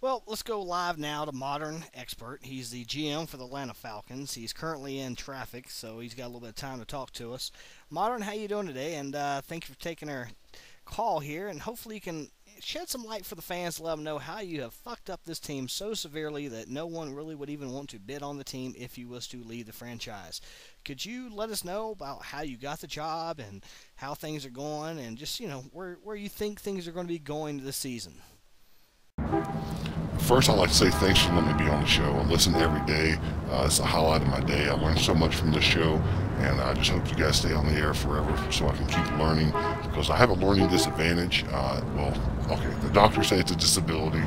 Well, let's go live now to Modern Expert. He's the GM for the Atlanta Falcons. He's currently in traffic, so he's got a little bit of time to talk to us. Modern, how you doing today? And thank you for taking our call here. And hopefully you can shed some light for the fans to let them know how you have fucked up this team so severely that no one really would even want to bid on the team if you was to leave the franchise. Could you let us know about how you got the job and how things are going, and just where you think things are going to be going this season? First, I'd like to say thanks for letting me be on the show. I listen every day. It's a highlight of my day. I learned so much from this show, and I just hope you guys stay on the air forever so I can keep learning, because I have a learning disadvantage. Okay, the doctors say it's a disability,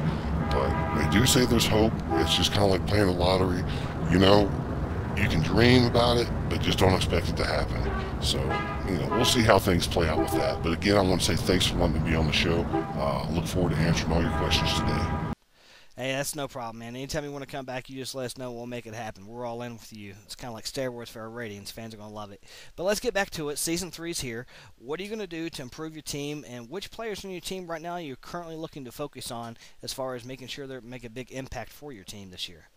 but they do say there's hope. It's just kind of like playing the lottery. You know, you can dream about it, but just don't expect it to happen. So, we'll see how things play out with that. But again, I want to say thanks for letting me be on the show. I look forward to answering all your questions today. Hey, that's no problem, man. Anytime you want to come back, you just let us know. We'll make it happen. We're all in with you. It's kind of like steroids for our ratings. Fans are going to love it. But let's get back to it. Season 3's here. What are you going to do to improve your team, and which players on your team right now you're currently looking to focus on as far as making sure they make a big impact for your team this year?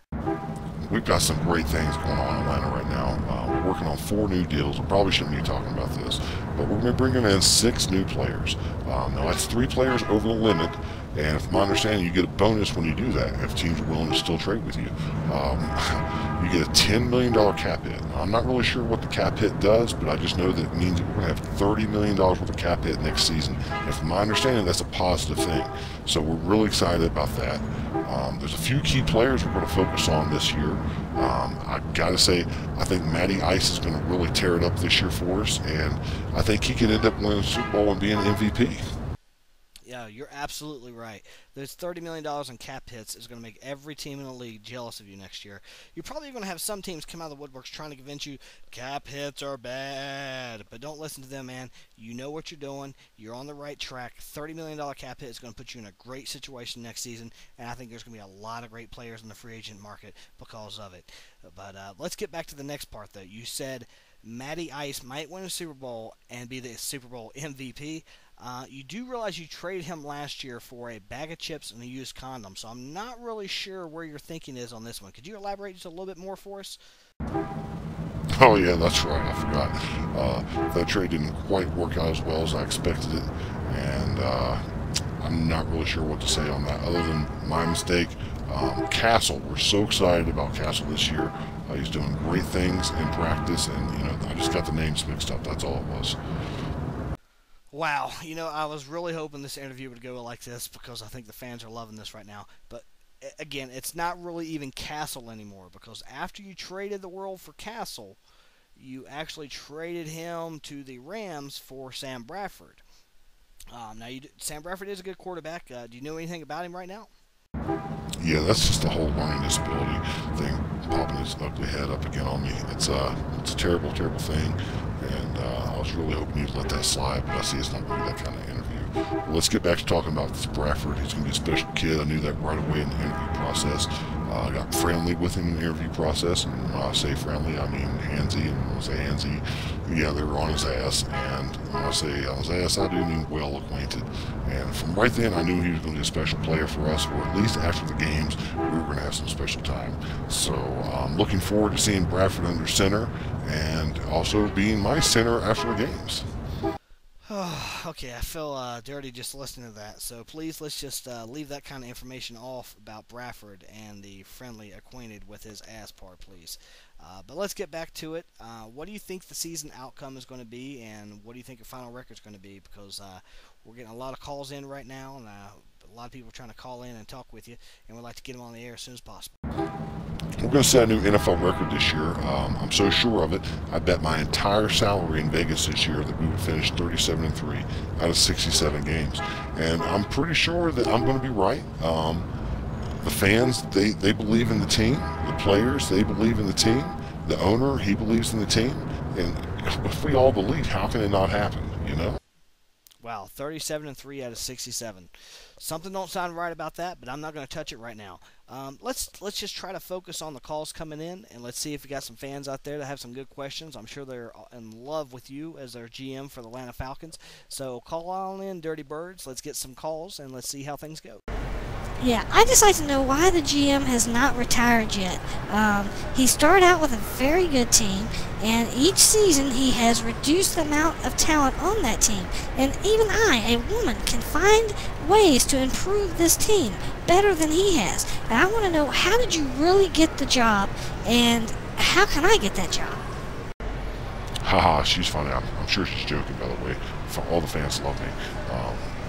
We've got some great things going on in Atlanta right now. We're working on 4 new deals. I probably shouldn't be talking about this, but we're going to be bringing in 6 new players. Now, that's 3 players over the limit, and from my understanding, you get a bonus when you do that if teams are willing to still trade with you. You get a $10 million cap hit. I'm not really sure what the cap hit does, but I just know that it means that we're going to have $30 million worth of cap hit next season. And from my understanding, that's a positive thing. So we're really excited about that. There's a few key players we're going to focus on this year. I got to say, I think Matty Ice is going to really tear it up this year for us, and I think he could end up winning the Super Bowl and being MVP. Yeah, you're absolutely right. There's $30 million in cap hits is going to make every team in the league jealous of you next year. You're probably going to have some teams come out of the woodworks trying to convince you cap hits are bad. But don't listen to them, man. You know what you're doing. You're on the right track. $30 million cap hit is going to put you in a great situation next season. And I think there's going to be a lot of great players in the free agent market because of it. But let's get back to the next part, though. You said Matty Ice might win a Super Bowl and be the Super Bowl MVP. You do realize you traded him last year for a bag of chips and a used condom, so I'm not really sure where your thinking is on this one. Could you elaborate just a little bit more for us? Oh yeah, that's right. I forgot. That trade didn't quite work out as well as I expected it, and I'm not really sure what to say on that other than my mistake. Castle, we're so excited about Castle this year. He's doing great things in practice, and I just got the names mixed up. That's all it was. Wow, I was really hoping this interview would go like this because I think the fans are loving this right now. But again, it's not really even Castle anymore because after you traded the world for Castle, you actually traded him to the Rams for Sam Bradford. Sam Bradford is a good quarterback. Do you know anything about him right now? Yeah, that's just the whole learning disability thing popping its ugly head up again on me. It's a terrible, terrible thing, and I was really hoping you'd let that slide, but I see it's not going to be that kind of interview. Well, let's get back to talking about this Bradford. He's going to be a special kid. I knew that right away in the interview process. I got friendly with him in the interview process, and when I say friendly, I mean handsy, and when I say handsy, yeah, they were on his ass, and when I say on his ass, I do mean well acquainted. And from right then, I knew he was going to be a special player for us, or at least after the games, we were going to have some special time. So I'm looking forward to seeing Bradford under center, and also being my center after the games. Okay, I feel dirty just listening to that. So please, let's just leave that kind of information off about Bradford and the friendly acquainted with his ass part, please. But let's get back to it. What do you think the season outcome is going to be, and what do you think your final record is going to be? Because we're getting a lot of calls in right now, and a lot of people are trying to call in and talk with you, and we'd like to get them on the air as soon as possible. We're going to set a new NFL record this year. I'm so sure of it. I bet my entire salary in Vegas this year that we would finish 37-3 out of 67 games. And I'm pretty sure that I'm going to be right. The fans, they believe in the team. The players, they believe in the team. The owner, he believes in the team. And if we all believe, how can it not happen? Wow, 37-3 out of 67. Something don't sound right about that, but I'm not going to touch it right now. Let's just try to focus on the calls coming in, and let's see if we got some fans out there that have some good questions. I'm sure they're in love with you as their GM for the Atlanta Falcons. So call on in, Dirty Birds. Let's get some calls, and let's see how things go. Yeah, I'd just like to know why the GM has not retired yet. He started out with a very good team, and each season he has reduced the amount of talent on that team. And even I, a woman, can find ways to improve this team better than he has. And I want to know, how did you really get the job, and how can I get that job? Haha, she's funny. I'm sure she's joking, by the way. All the fans love me.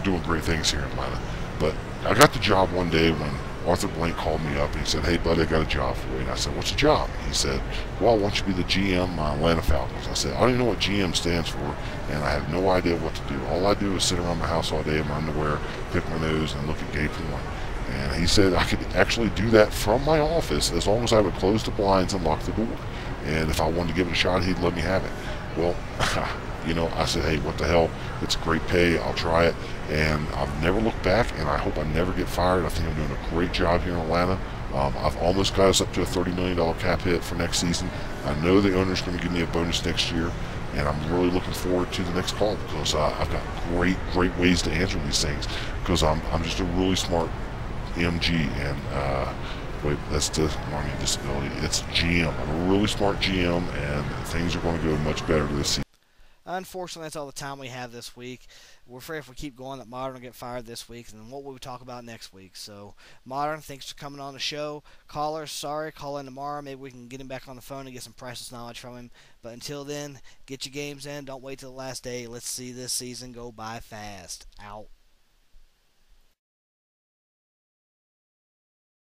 Doing great things here in Atlanta. But I got the job one day when Arthur Blank called me up and he said, "Hey, buddy, I got a job for you." And I said, "What's the job?" He said, "Well, I want you to be the GM Atlanta Falcons." I said, "I don't even know what GM stands for, and I have no idea what to do. All I do is sit around my house all day in my underwear, pick my nose, and look at gay porn." And he said I could actually do that from my office as long as I would close the blinds and lock the door. And if I wanted to give it a shot, he'd let me have it. Well, I said, "Hey, what the hell? It's great pay. I'll try it." And I've never looked back, and I hope I never get fired. I think I'm doing a great job here in Atlanta. I've almost got us up to a $30 million cap hit for next season. I know the owner's going to give me a bonus next year, and I'm really looking forward to the next call because I've got great ways to answer these things because I'm just a really smart MG, and wait, that's the learning disability. It's GM. I'm a really smart GM, and things are going to go much better this season. Unfortunately, that's all the time we have this week. We're afraid if we keep going that Modern will get fired this week, and then what will we talk about next week? So, Modern, thanks for coming on the show. Caller, sorry, call in tomorrow. Maybe we can get him back on the phone and get some priceless knowledge from him. But until then, get your games in. Don't wait till the last day. Let's see this season go by fast. Out.